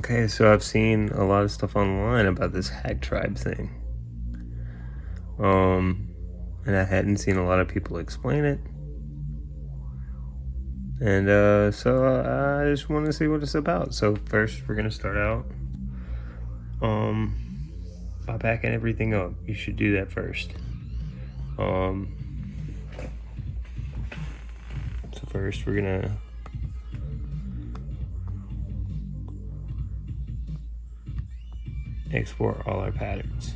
Okay, so I've seen a lot of stuff online about this Hacktribe thing. And I hadn't seen a lot of people explain it. And so I just want to see what it's about. So first we're gonna start out by backing everything up. You should do that first. So first we're gonna export all our patterns.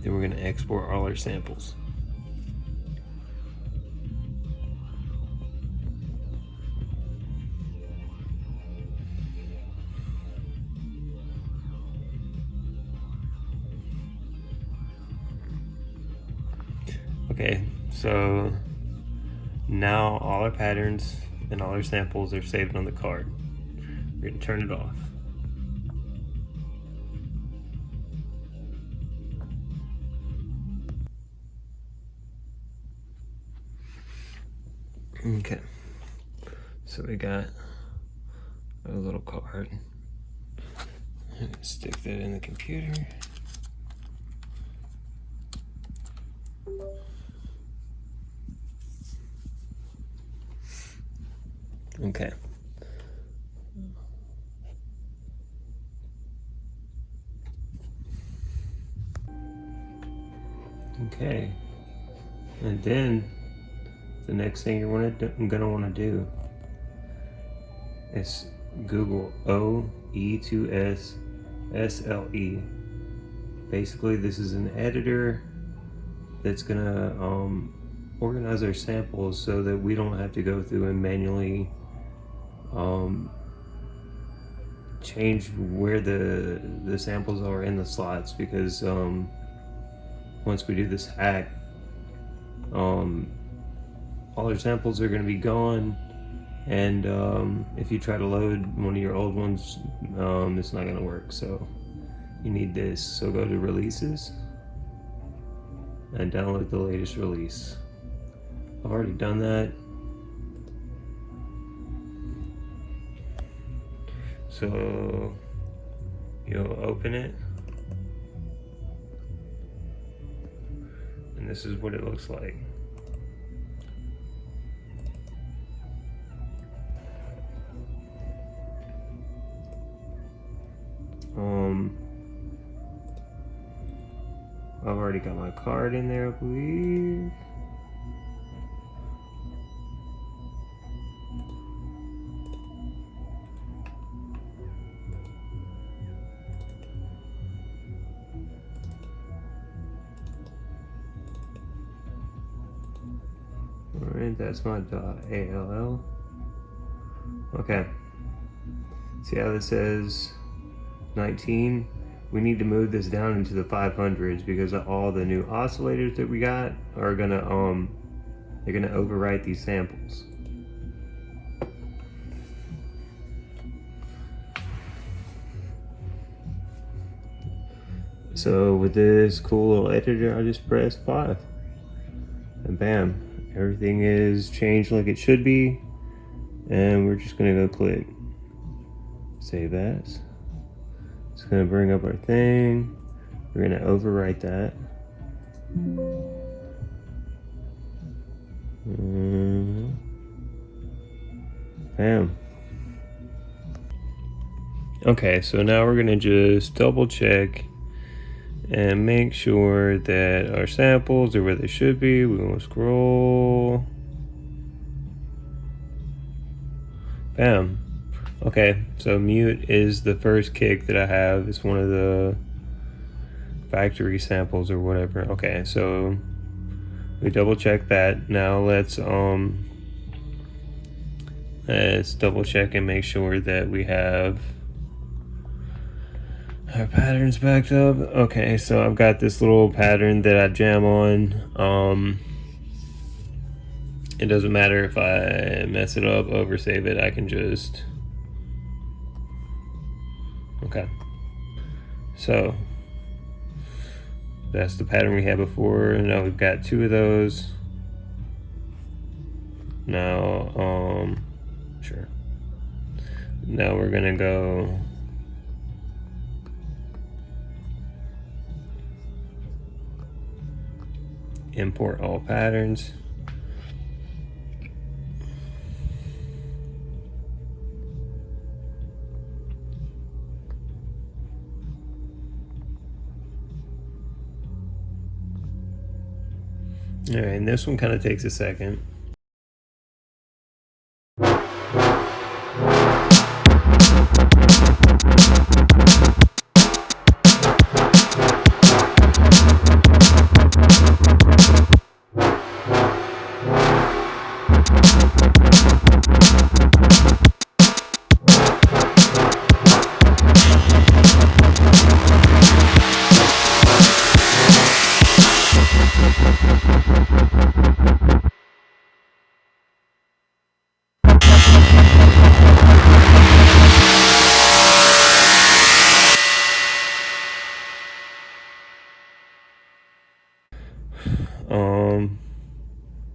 Then we're going to export all our samples. Okay, so now all our patterns and all our samples are saved on the card. We're going to turn it off. Okay, so we got a little card. Stick that in the computer. Okay. Okay. And then the next thing you're gonna want to do is Google OE2SSLE. Basically, this is an editor that's gonna organize our samples so that we don't have to go through and manually change where the samples are in the slots, because once we do this hack, all our samples are going to be gone, and if you try to load one of your old ones, it's not going to work. So you need this. So go to releases and download the latest release. I've already done that. So you'll open it, and this is what it looks like. I've already got my card in there, I believe. Alright, that's my .all. Okay. See how this says 19? We need to move this down into the 500s because all the new oscillators that we got are gonna they're gonna overwrite these samples. So with this cool little editor, I just press 5 and bam, everything is changed like it should be, and we're just gonna go click save as. It's gonna bring up our thing. We're gonna overwrite that. Bam. Okay, so now we're gonna just double check and make sure that our samples are where they should be. We're gonna scroll. Bam. Okay, so mute is the first kick that I have. It's one of the factory samples or whatever. Okay, so we double check that. Now let's double check and make sure that we have our patterns backed up. Okay, so I've got this little pattern that I jam on. It doesn't matter if I mess it up, oversave it, I can just... Okay. So that's the pattern we had before. Now we've got 2 of those. Now, sure. Now we're gonna go import all patterns. All right, and this one kind of takes a second.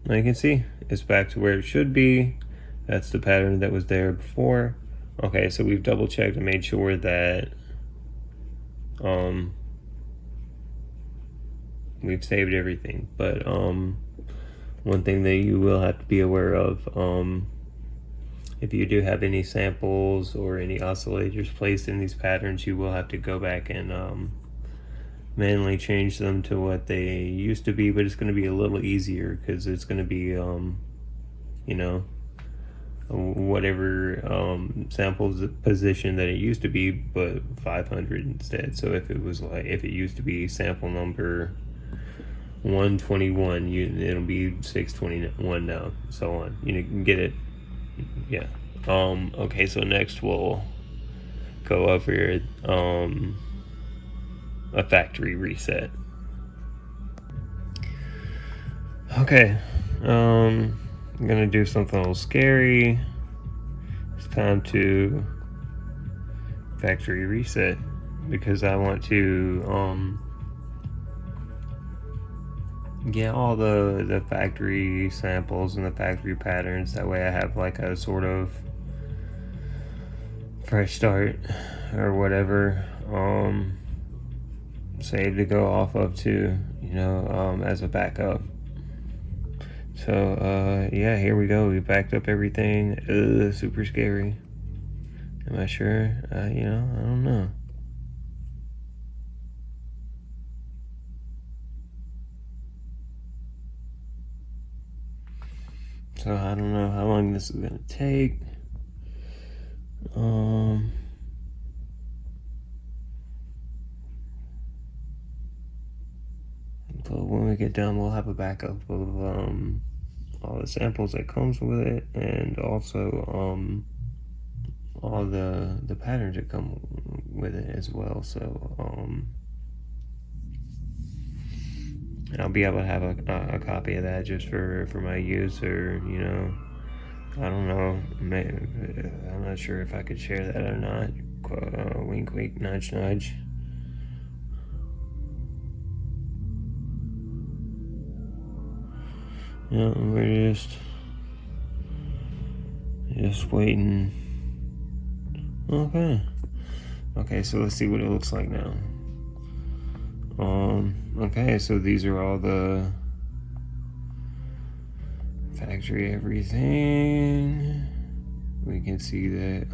Now you can see it's back to where it should be. That's the pattern that was there before. Okay, so we've double checked and made sure that we've saved everything. But one thing that you will have to be aware of, if you do have any samples or any oscillators placed in these patterns, you will have to go back and manually change them to what they used to be, but it's going to be a little easier because it's going to be you know, whatever samples position that it used to be, but 500 instead. So if it was like, if it used to be sample number 121, it'll be 621 now, so on. You can get it. Yeah. Okay, so next we'll go over a factory reset. Okay, I'm gonna do something a little scary. It's time to factory reset because I want to get all the factory samples and the factory patterns. That way I have like a sort of fresh start or whatever save to go off of too, you know, as a backup. So yeah, here we go. We backed up everything. Super scary. Am I sure? You know, I don't know. So I don't know how long this is gonna take. But when we get done, we'll have a backup of all the samples that comes with it, and also all the patterns that come with it as well. So I'll be able to have a copy of that just for my use, or you know, I don't know. I'm not sure if I could share that or not. Wink, wink, nudge, nudge. Yeah, we're just waiting. Okay, so let's see what it looks like now. Okay, so these are all the factory everything. We can see that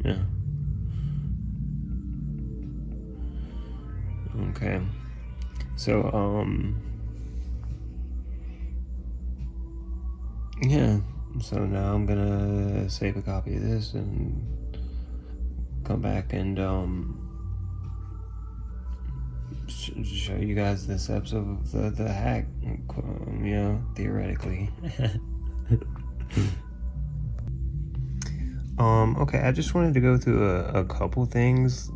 yeah. Okay. So yeah, so now I'm gonna save a copy of this and come back and show you guys this episode of the hack, you know, theoretically. Okay, I just wanted to go through a couple things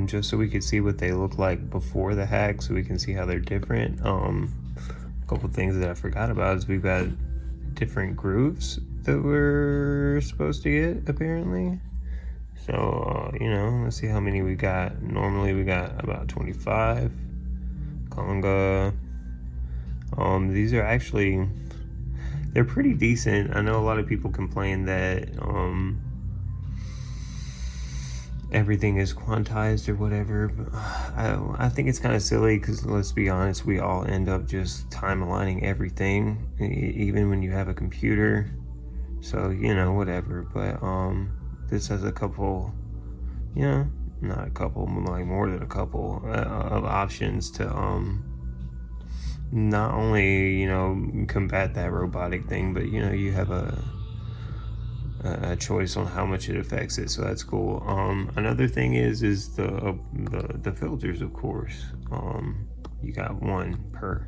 just so we could see what they look like before the hack, so we can see how they're different. A couple things that I forgot about is we've got different grooves that we're supposed to get, apparently. So, you know, let's see how many we got. Normally we got about 25. Conga. These are actually, they're pretty decent. I know a lot of people complain that everything is quantized or whatever. But I think it's kind of silly because, let's be honest, we all end up just time aligning everything, even when you have a computer. So, you know, whatever. But this has a couple, you know, not a couple, like more than a couple of options to not only, you know, combat that robotic thing, but, you know, you have a choice on how much it affects it, so that's cool. Another thing is the filters, of course. You got one per,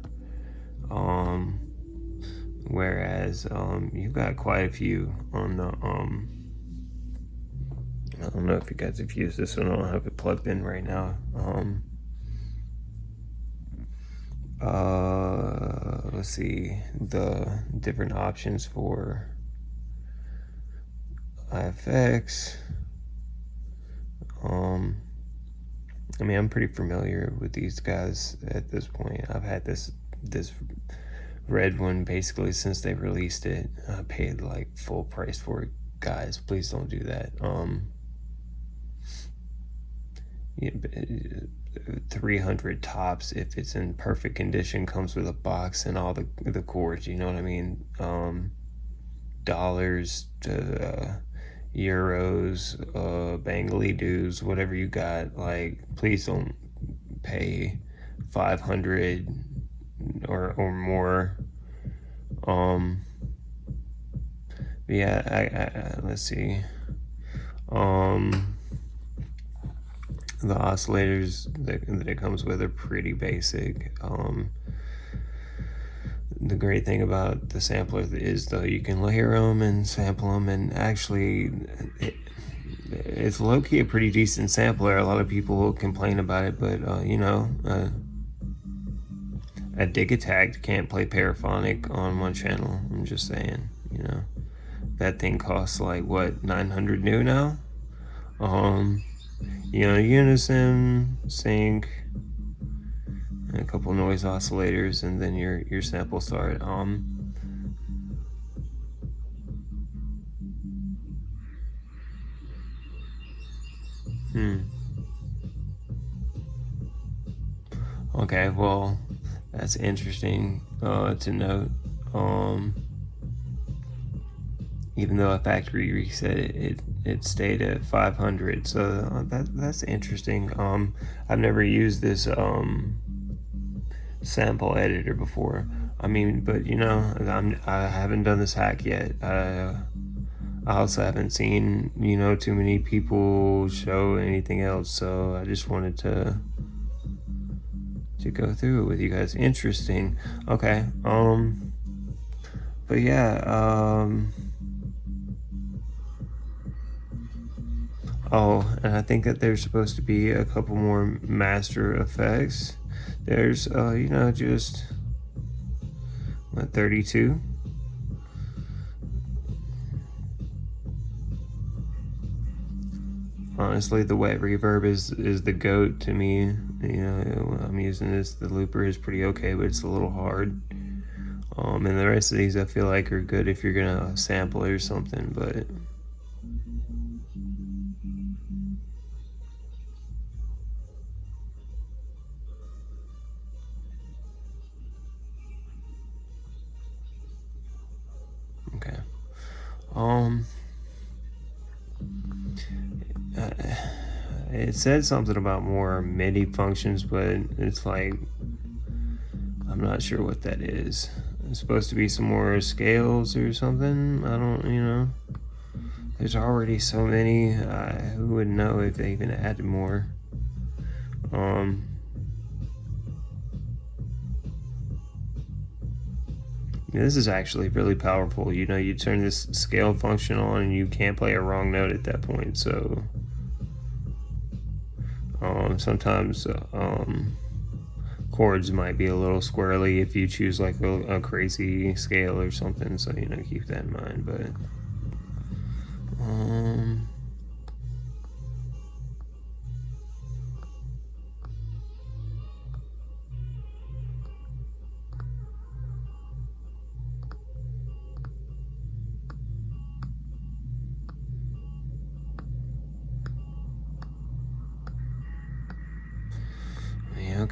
whereas you've got quite a few on the I don't know if you guys have used this one. I don't have it plugged in right now. Let's see the different options for IFX. I mean, I'm pretty familiar with these guys at this point. I've had this red one basically since they released it. I paid like full price for it. Guys, please don't do that. Yeah, 300 tops if it's in perfect condition, comes with a box and all the cords, you know what I mean? Dollars to euros, Bengali dues, whatever you got. Like, please don't pay 500 or more. Yeah, let's see. The oscillators that it comes with are pretty basic. The great thing about the sampler is, though, you can layer them and sample them, and actually it's low-key a pretty decent sampler. A lot of people will complain about it, but you know, a dig attack can't play paraphonic on one channel. I'm just saying, you know, that thing costs like what, 900 new now. You know, unison, sync, and a couple noise oscillators, and then your sample start. Okay, well, that's interesting to note. Even though a factory reset it stayed at 500, so that's interesting. I've never used this sample editor before. I mean, but you know, I haven't done this hack yet. I also haven't seen, you know, too many people show anything else, so I just wanted to go through it with you guys. Interesting. Okay. But yeah. Oh, and I think that there's supposed to be a couple more master effects. There's, you know, just what, 32. Honestly, the wet reverb is the goat to me. You know, I'm using this. The looper is pretty okay, but it's a little hard. And the rest of these I feel like are good if you're gonna sample it or something, but. Okay. It said something about more MIDI functions, but it's like, I'm not sure what that is. It's supposed to be some more scales or something. I don't, you know. There's already so many. Who would know if they even added more? This is actually really powerful. You know, you turn this scale function on and you can't play a wrong note at that point. So sometimes chords might be a little squirrely if you choose like a crazy scale or something. So, you know, keep that in mind. But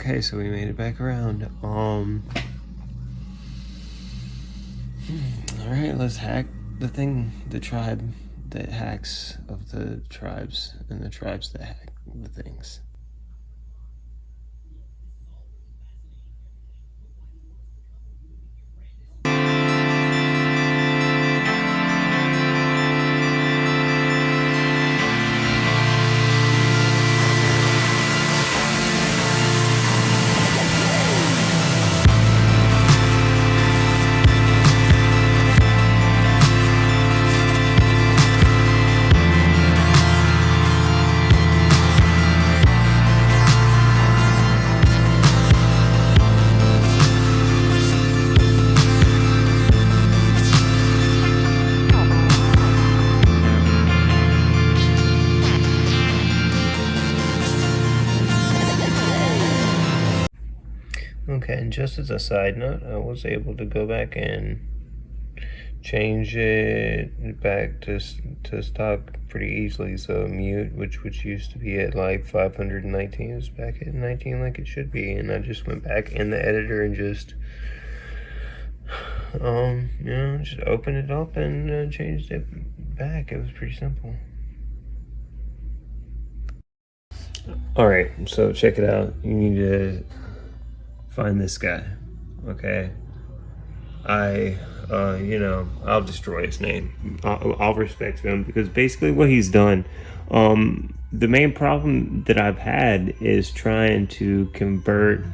Okay, so we made it back around. Alright, let's hack the thing, the tribe that hacks of the tribes, and the tribes that hack the things. Okay, and just as a side note, I was able to go back and change it back to stock pretty easily. So mute, which used to be at like 519, is back at 19 like it should be. And I just went back in the editor and just just opened it up and changed it back. It was pretty simple. Alright, so check it out. You need to find this guy, okay? I'll destroy his name. I'll respect him because basically what he's done, the main problem that I've had is trying to convert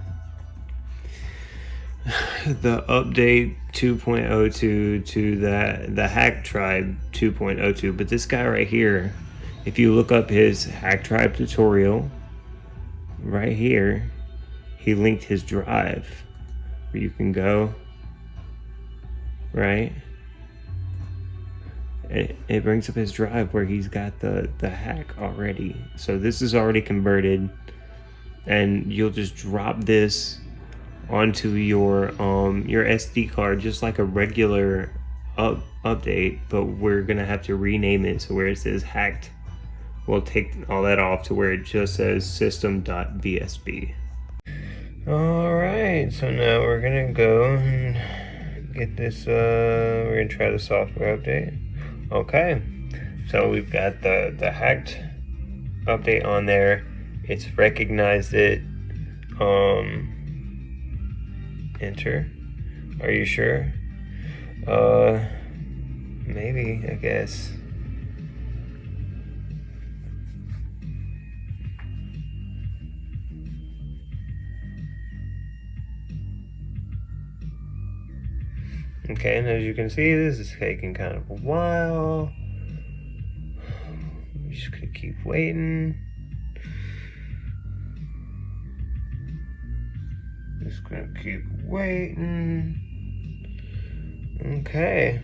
the update 2.02 to the Hacktribe 2.02. But this guy right here, if you look up his Hacktribe tutorial, right here, he linked his drive where you can go, right? It brings up his drive where he's got the hack already. So this is already converted, and you'll just drop this onto your SD card just like a regular update, but we're gonna have to rename it. So where it says hacked, we'll take all that off to where it just says system.bsb. Alright, so now we're gonna go and get this, we're gonna try the software update. Okay, so we've got the hacked update on there. It's recognized it. Enter. Are you sure? Maybe, I guess. Okay, and as you can see, this is taking kind of a while. I'm just gonna keep waiting. Just gonna keep waiting. Okay.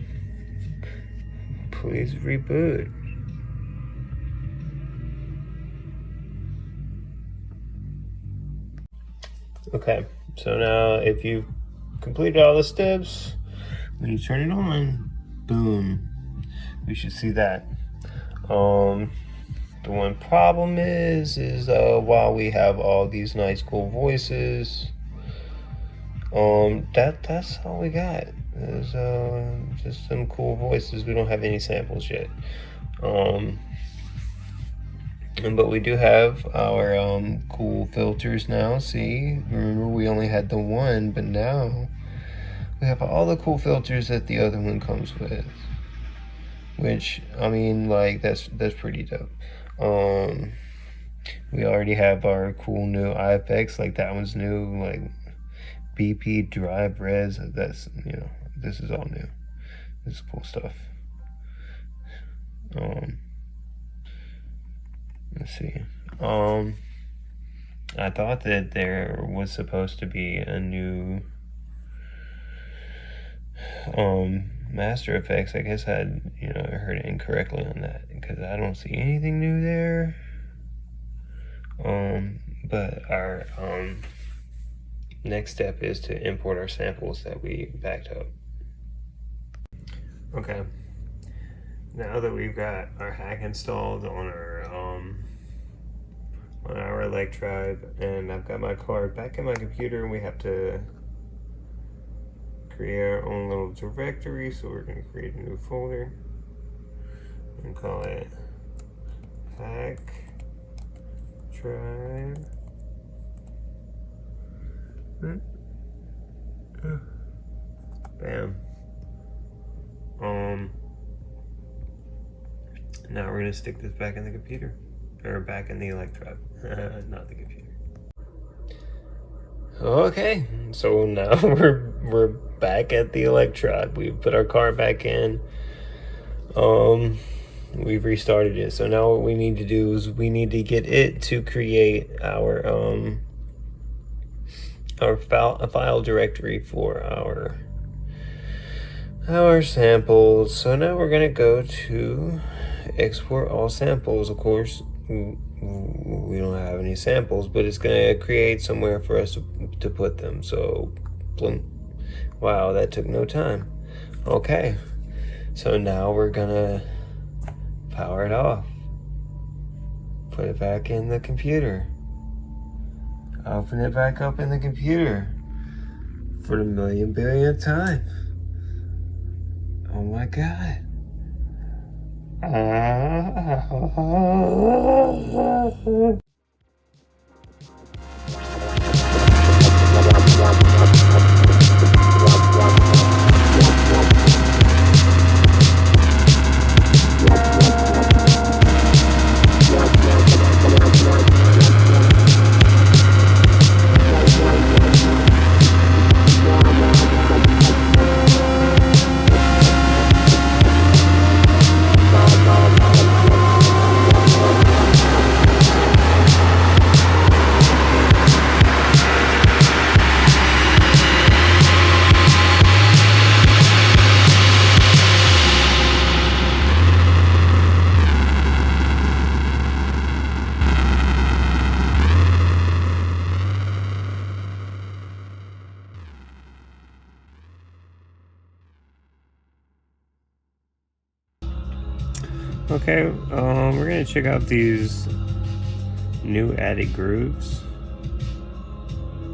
Please reboot. Okay, so now if you completed all the steps, when you turn it on, boom, we should see that. The one problem is while we have all these nice cool voices, that's all we got. There's just some cool voices. We don't have any samples yet. But we do have our cool filters now. See, remember we only had the one, but now we have all the cool filters that the other one comes with. Which, I mean, like, that's pretty dope. We already have our cool new IFX, like that one's new, like BP Drive Res. That's, this is all new. This is cool stuff. Let's see. I thought that there was supposed to be a new Master Effects. I guess I heard it incorrectly on that because I don't see anything new there. But our next step is to import our samples that we backed up. Okay. Now that we've got our hack installed on on our Electribe, and I've got my card back in my computer, and we have to create our own little directory. So we're going to create a new folder and call it Hacktribe. Bam. Now we're gonna stick this back in the computer, or back in the Electribe, not the computer. Okay, so now we're back at the Electribe. We put our card back in. We've restarted it. So now what we need to do is we need to get it to create our file directory for our samples. So now we're gonna go to export all samples. Of course, we don't have any samples, but it's gonna create somewhere for us to put them. So, wow, that took no time. Okay, so now we're gonna power it off, put it back in the computer, open it back up in the computer for the billionth time. Oh my God. Okay, we're gonna check out these new added grooves.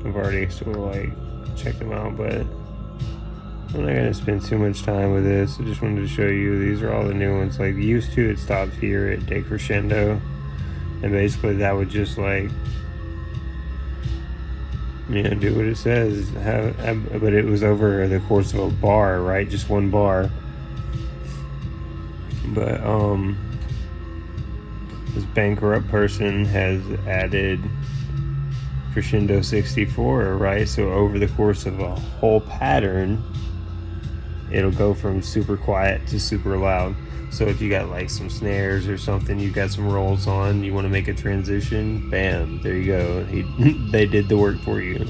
I've already sort of like checked them out, but I'm not gonna spend too much time with this. I just wanted to show you, these are all the new ones. Like used to, it stopped here at decrescendo, and basically that would just like, you know, do what it says. But it was over the course of a bar, right? Just one bar. But this bankrupt person has added crescendo 64, right? So over the course of a whole pattern, it'll go from super quiet to super loud. So if you got like some snares or something, you got some rolls on, you want to make a transition, bam, there you go. They did the work for you.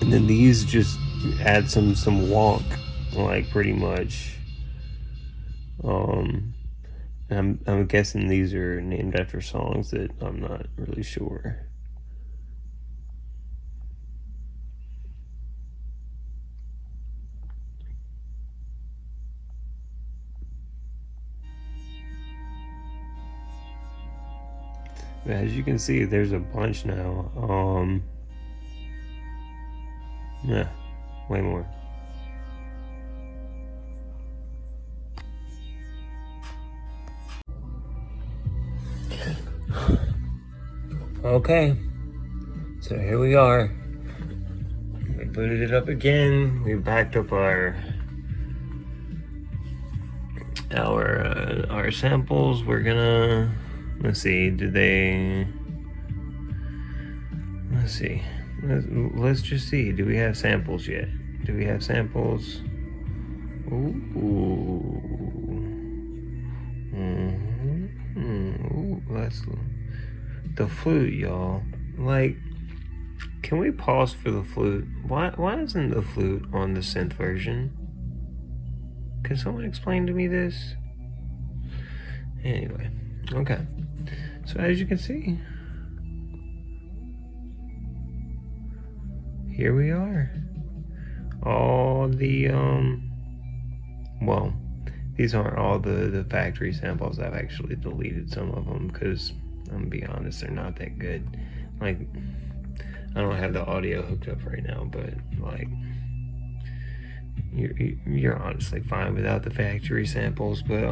And then these just add some wonk, like pretty much. I'm guessing these are named after songs that I'm not really sure. But as you can see, there's a bunch now. Yeah, way more. Okay, so here we are. We booted it up again. We backed up our samples. We're gonna, let's see, let's just see, do we have samples yet? Do we have samples? Ooh. Ooh, that's the flute, y'all. Like, can we pause for the flute? Why isn't the flute on the synth version? Can someone explain to me this? Anyway, okay. So as you can see, here we are. All the well, these aren't all the factory samples. I've actually deleted some of them because I'm gonna be honest, they're not that good. Like, I don't have the audio hooked up right now, but like, you're honestly fine without the factory samples. But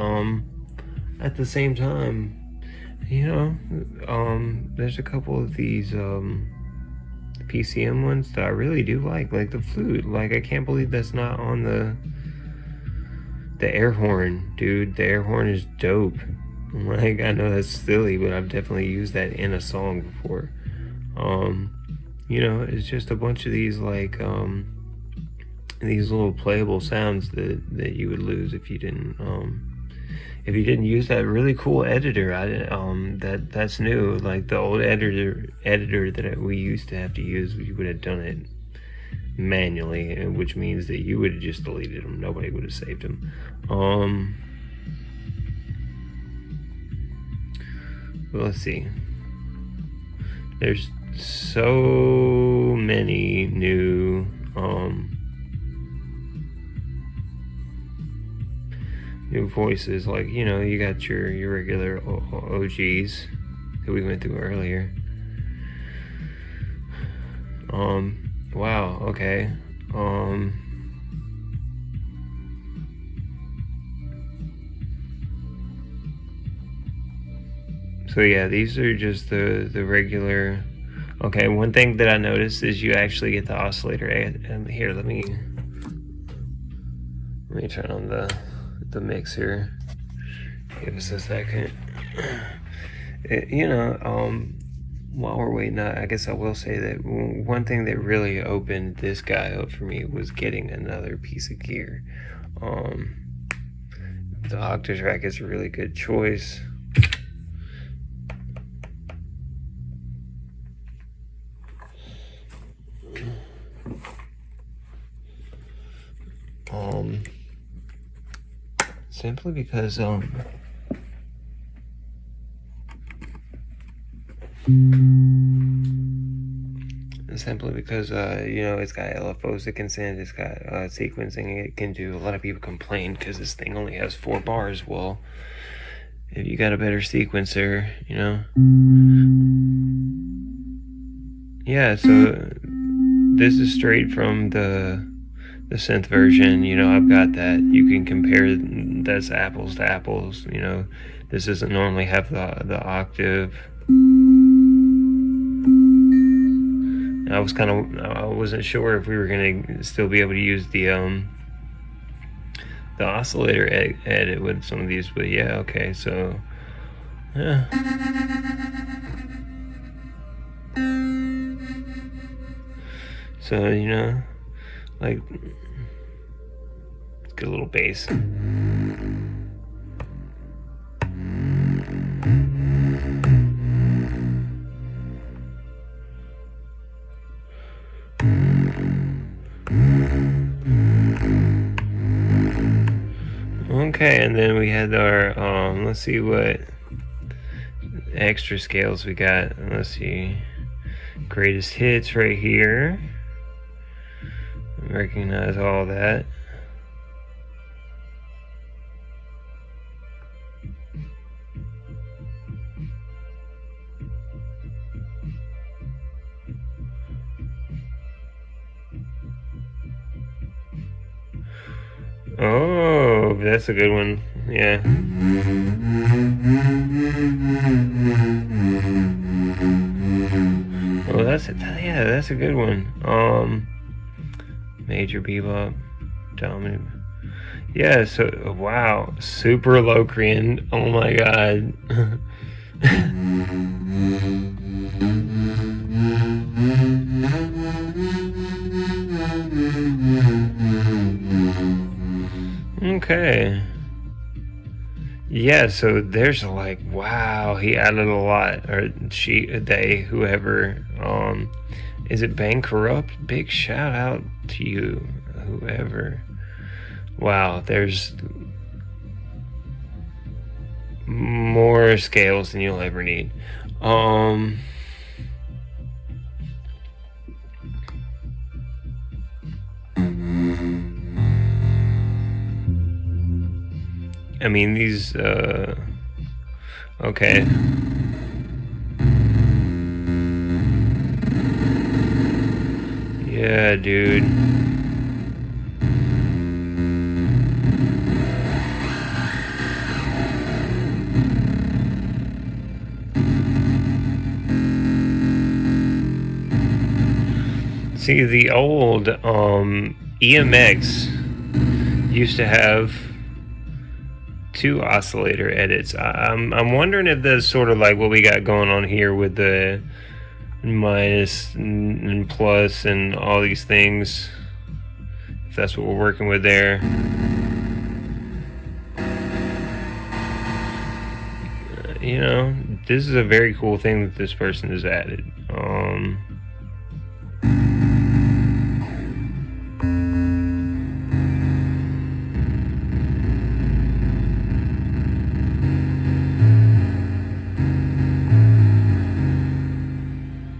at the same time, you know, there's a couple of these PCM ones that I really do like the flute. Like, I can't believe that's not on the air horn, dude. The air horn is dope. Like, I know that's silly, but I've definitely used that in a song before. You know, it's just a bunch of these like these little playable sounds that you would lose if you didn't use that really cool editor. That's new. Like, the old editor that we used to have to use, we would have done it manually, which means that you would have just deleted them. Nobody would have saved them. Well, let's see. There's so many new new voices. Like, you know, you got your regular OGs that we went through earlier. Wow, okay. So yeah, these are just the regular. Okay, one thing that I noticed is you actually get the oscillator. And here, let me turn on the mixer. Give us a second. You know, while we're waiting, I guess I will say that one thing that really opened this guy up for me was getting another piece of gear. The Octatrack is a really good choice. Simply because you know, it's got LFOs that can send, it's got sequencing it can do. A lot of people complain because this thing only has 4 bars. Well, if you got a better sequencer, you know. Yeah, so this is straight from the synth version. You know, I've got that. You can compare, that's apples to apples. You know, this doesn't normally have the octave. I wasn't sure if we were gonna still be able to use the oscillator edit with some of these, but yeah, okay, so yeah. So, you know, like, good little bass. Okay, and then we had our let's see what extra scales we got. Let's see, greatest hits right here. Recognize all that. Oh, that's a good one. Yeah. Oh, that's a good one. Major bebop, dominant. Yeah, so wow, super Locrian. Oh my god. Okay. Yeah, so there's like, wow, he added a lot, or they, whoever. Is it Bang Corrupt? Big shout out to you, whoever. Wow, there's more scales than you'll ever need. I mean, these, okay. Yeah, dude. See, the old EMX used to have 2 oscillator edits. I'm wondering if that's sort of like what we got going on here with the minus and plus and all these things. If that's what we're working with there. You know, this is a very cool thing that this person has added.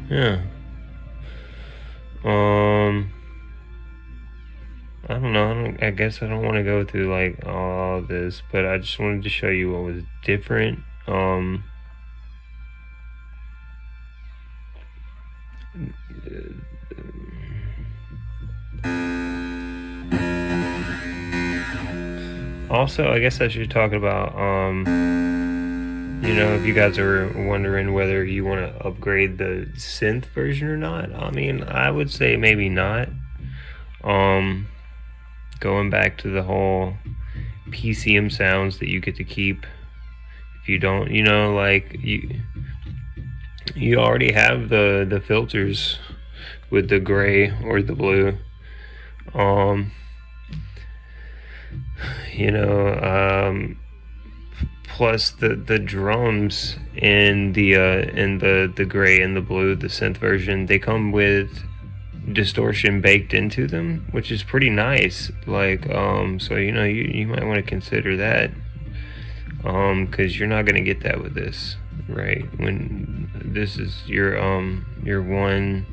Yeah. I don't know. I guess I don't want to go through like all this, but I just wanted to show you what was different. Also, I guess I should talk about, you know, if you guys are wondering whether you want to upgrade the synth version or not. I mean, I would say maybe not. Going back to the whole PCM sounds that you get to keep. If you don't, you know, like you already have the filters with the gray or the blue. You know, plus the drums in the gray and the blue, the synth version, they come with distortion baked into them, which is pretty nice. Like, so you know, you might want to consider that, because you're not gonna get that with this, right? When this is your one.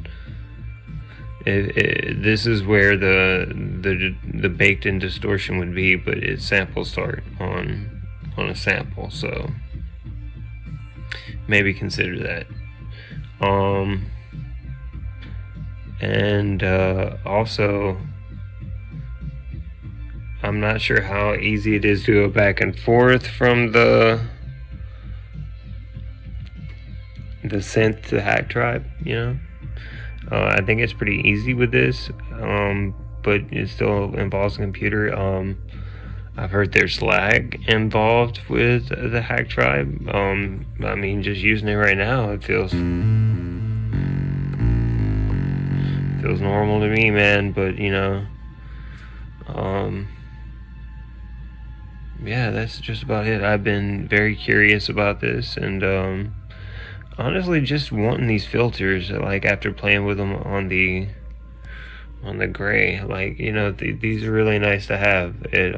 This is where the baked in distortion would be, but its samples start on a sample, so maybe consider that. And also, I'm not sure how easy it is to go back and forth from the synth to Hacktribe, you know. I think it's pretty easy with this, but it still involves a computer. I've heard there's lag involved with the Hacktribe. I mean, just using it right now, it feels normal to me, man. But you know, yeah, that's just about it. I've been very curious about this, and honestly, just wanting these filters, like after playing with them on the gray, like, you know, these are really nice to have. It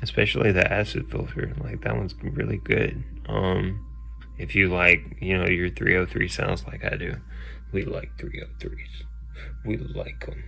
especially the acid filter, like that one's really good. If you like, you know, your 303 sounds like I do. We like 303s. We like them.